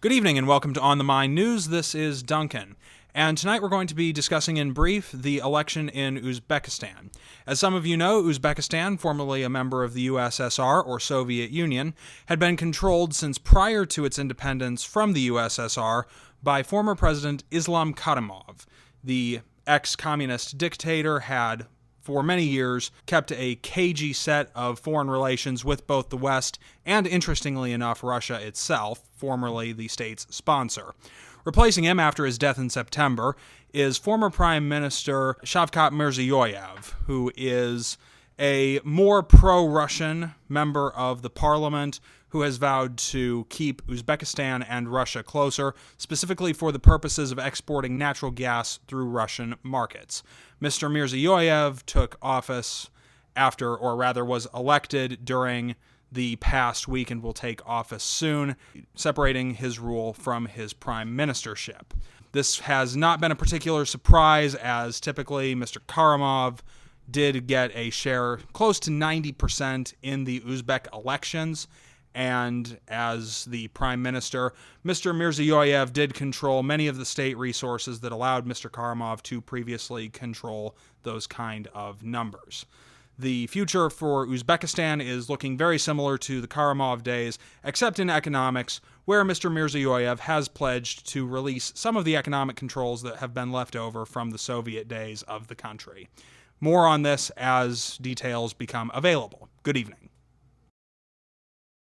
Good evening and welcome to On the Mind News. This is Duncan. And tonight we're going to be discussing in brief the election in Uzbekistan. As some of you know, Uzbekistan, formerly a member of the USSR or Soviet Union, had been controlled since prior to its independence from the USSR by former President Islam Karimov. The ex-communist dictator had for many years kept a cagey set of foreign relations with both the West and, interestingly enough, Russia itself, formerly the state's sponsor. Replacing him after his death in September is former Prime Minister Shavkat Mirziyoyev, who is a more pro-Russian member of the parliament who has vowed to keep Uzbekistan and Russia closer, specifically for the purposes of exporting natural gas through Russian markets. Mr. Mirziyoyev took office after, or rather was elected during the past week and will take office soon, separating his rule from his prime ministership. This has not been a particular surprise, as typically Mr. Karimov did get a share close to 90% in the Uzbek elections, and as the prime minister, Mr. Mirziyoyev did control many of the state resources that allowed Mr. Karimov to previously control those kind of numbers. The future for Uzbekistan is looking very similar to the Karimov days, except in economics, where Mr. Mirziyoyev has pledged to release some of the economic controls that have been left over from the Soviet days of the country. More on this as details become available. Good evening.